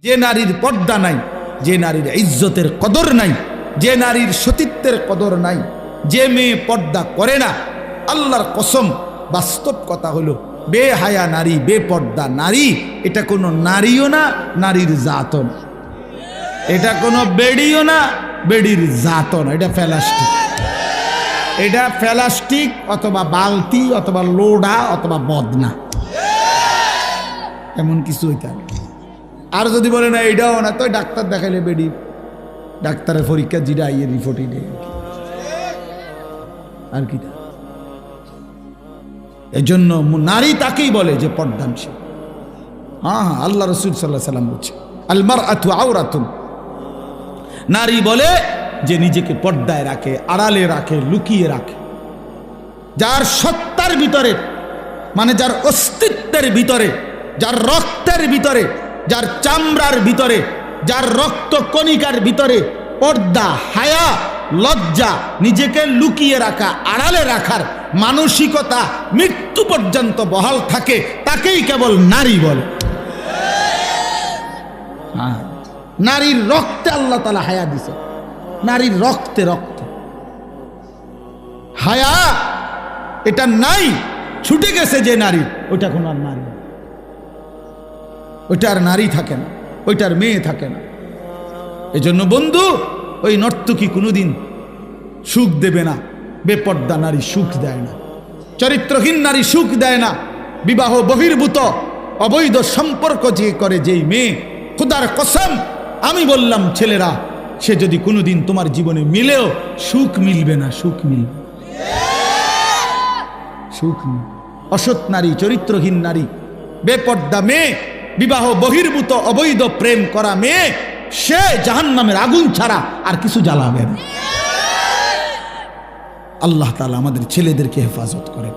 যে নারীর পর্দা নাই, যে নারীর ইজ্জতের কদর নাই, যে নারীর সতীত্বের কদর নাই, যে মেয়ে পর্দা করে না, আল্লাহর কসম বাস্তব কথা হলো বেহায়া নারী, বেপর্দা নারী এটা কোনো নারীও না, নারীর জাতও না। এটা কোনো বেডিও না, বেডির জাতও না। এটা প্লাস্টিক, এটা প্লাস্টিক অথবা বালতি অথবা লোডা অথবা বদনা, এমন কিছু হইতে হবে। আর যদি বলে না এটাও না, তো ডাক্তার দেখাইলে বেডি, ডাক্তারের পরীক্ষা যেটা আইয়ের রিপোর্টই নেই আর কি। এজন্য নারী তাকেই বলে যে পর্দানশীল। হ্যাঁ, আল্লাহ রাসূল সাল্লাল্লাহু আলাইহি সাল্লাম বলছে আল মারআতু আওরাতুন, নারী বলে যে নিজেকে পর্দায় রাখে, আড়ালে রাখে, লুকিয়ে রাখে। যার সত্তার ভিতরে, মানে যার অস্তিত্বের ভিতরে, যার রক্তের ভিতরে, যার চামড়ার ভিতরে, যার রক্ত কণিকার ভিতরে পর্দা, হায়া, লজ্জা, নিজেকে লুকিয়ে রাখা, আড়ালে রাখার মানসিকতা মৃত্যু পর্যন্ত বহাল থাকে, তাকেই কেবল নারী বলে। নারীর রক্তে আল্লাহ তাআলা হায়া দিছে, নারীর রক্তে রক্তে হায়া এটা নাই, ছুটে গেছে যে নারী, ওইটা কোন আর নারী, ওইটা আর নারী থাকে না, ওইটার মেয়ে থাকে না। এজন্য বন্ধু, ওই নর্তকী কোনোদিন সুখ দেবে না, বেপর্দা নারী সুখ দেয় না, চরিত্রহীন নারী সুখ দেয় না। বিবাহ বহির্ভূত অবৈধ সম্পর্ক যে করে যেই মেয়ে, খোদার কসম আমি বললাম ছেলেরা, সে যদি কোনোদিন তোমার জীবনে মিলেও সুখ মিলবে না, সুখ মিলবে, সুখ মিলবে। অসৎ নারী, চরিত্রহীন নারী, বেপর্দা মেয়ে, বিবাহ বহির্ভূত অবৈধ প্রেম করা মেয়ে, সে জাহান্নামের আগুন ছাড়া আর কিছু জ্বালাবে না। আল্লাহ তাআলা আমাদের ছেলেদেরকে হেফাজত করেন,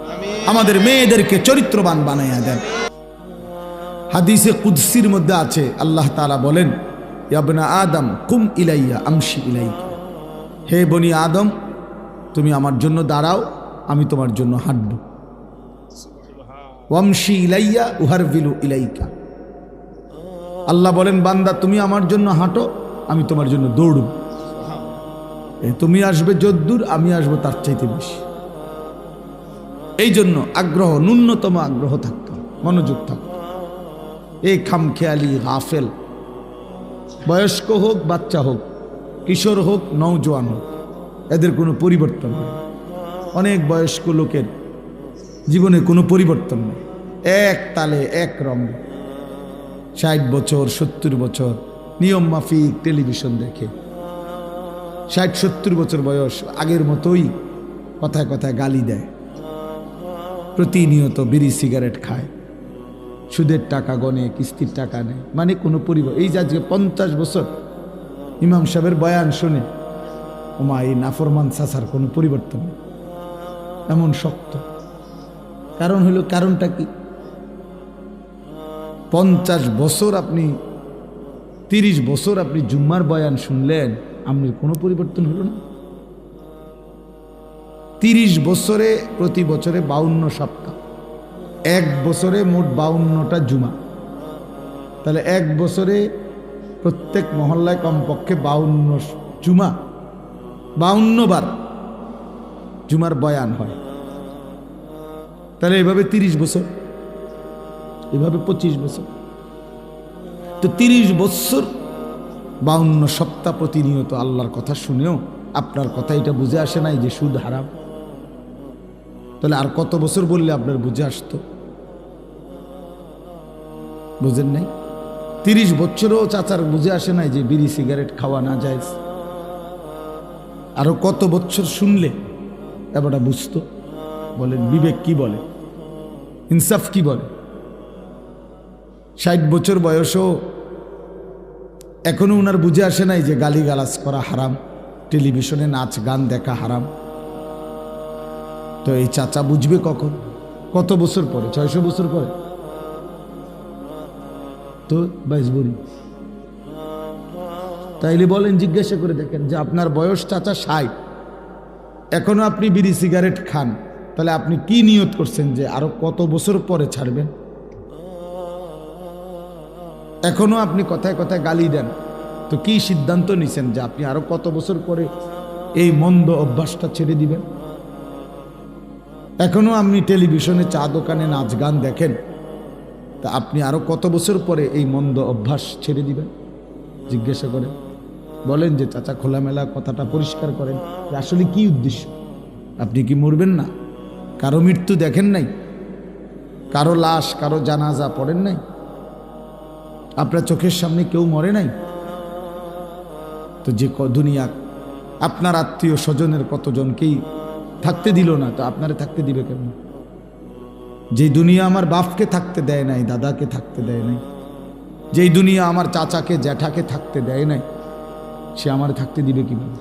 আমাদের মেয়েদেরকে চরিত্রবান বানাইয়া দেন। হাদিসে কুদসির মধ্যে আছে, আল্লাহ তাআলা বলেন, ইয়া বনি আদম কুম ইলাইয়া আমশি ইলাইকা, হে বনি আদম তুমি আমার জন্য দাঁড়াও, আমি তোমার জন্য হাঁটব। ওয়ামশি ইলাইয়া উহারবিলু ইলাইকা, আল্লাহ বলেন বান্দা তুমি আমার জন্য হাঁটো, আমি তোমার জন্য দৌড়ব। তুমি আসবে যদ্দূর, আমি আসবো তার চাইতে বেশি। এই জন্য আগ্রহ, ন্যূনতম আগ্রহ থাকতে হবে, মনোযোগ থাকতে। এই খামখেয়ালি গাফেল, বয়স্ক হোক, বাচ্চা হোক, কিশোর হোক, নওজোয়ান হোক, এদের কোনো পরিবর্তন নেই। অনেক বয়স্ক লোকের জীবনে কোনো পরিবর্তন নেই, এক তালে এক রঙ। 60 বছর 70 বছর নিয়ম মাফিক টেলিভিশন দেখে, 60-70 বছর বয়স আগের মতোই কথায় কথায় গালি দেয়, প্রতিনিয়ত বিড়ি সিগারেট খায়, সুদের টাকা গনে, কিস্তির টাকা নেয়, মানে কোনো পরিবর্তন। এই যে আজকে 50 বছর ইমাম সাহেবের বয়ান শুনে, ওমা এই নাফরমান চাচার কোনো পরিবর্তন নেই, এমন শক্ত। কারণ হলো, কারণটা কি? 50 বছর আপনি, 30 বছর আপনি জুম্মার বয়ান শুনলেন, আপনার কোনো পরিবর্তন হলো না। 30 বছরে, প্রতি বছরে 52 সপ্তাহ, এক বছরে মোট 52টা জুমা, তাহলে এক বছরে প্রত্যেক মহল্লায় কমপক্ষে 52 জুমা, 52 বার জুমার বয়ান হয়। তাহলে এভাবে 30 বছর, এভাবে 25 বছর, তো 30 বছর 52 সপ্তাহ প্রতিনিয়ত আল্লাহর কথা শুনেও আপনার কথা এটা বুঝে আসে নাই যে সুদ হারাম। তাহলে আর কত বছর বললে আপনার বুঝে আসতো? বুঝেন নাই? 30 বছরও চাচার বুঝে আসে নাই যে বিড়ি সিগারেট খাওয়া না যায়। আরো কত বছর শুনলে এবারটা বুঝতো? বলেন বিবেক কি বলে, ইনসাফ কি বলে? 60 বছর বয়সও এখনো উনার বুঝে আসে নাই যে গালিগালাজ করা হারাম, টেলিভিশনে নাচ গান দেখা হারাম। তো এই চাচা বুঝবে কখন? কত বছর পরে? 600 বছর পরে তো 22 বড়ি। তাইলে বলেন, জিজ্ঞাসা করে দেখেন যে আপনার বয়স চাচা 60, এখনো আপনি বিড়ি সিগারেট খান, তাহলে আপনি কি নিয়ত করছেন যে আরো কত বছর পরে ছাড়বেন? এখনো আপনি কথায় কথায় গালি দেন, তো কি সিদ্ধান্ত নিছেন যে আপনি আরো কত বছর পরে এই মন্দ অভ্যাসটা ছেড়ে দিবেন? এখনো আপনি টেলিভিশনে চা দোকানে নাচ গান দেখেন, তা আপনি আরো কত বছর পরে এই মন্দ অভ্যাস ছেড়ে দিবেন? জিজ্ঞাসা করেন, বলেন যে চাচা খোলামেলা কথাটা পরিষ্কার করেন যে আসলে কি উদ্দেশ্য। আপনি কি মরবেন না? কারো মৃত্যু দেখেন নাই? কারো লাশ, কারো জানাজা পড়েন নাই? আপনার চোখের সামনে কেউ মরে নাই? তো যে দুনিয়া আপনার আত্মীয় স্বজনের কতজনকেই থাকতে দিল না, তো আপনারে থাকতে দিবে কেমন? যে দুনিয়া আমার বাপকে থাকতে দেয় নাই, দাদাকে থাকতে দেয় নাই, যেই দুনিয়া আমার চাচাকে জ্যাঠাকে থাকতে দেয় নাই, সে আমার থাকতে দিবে কিভাবে?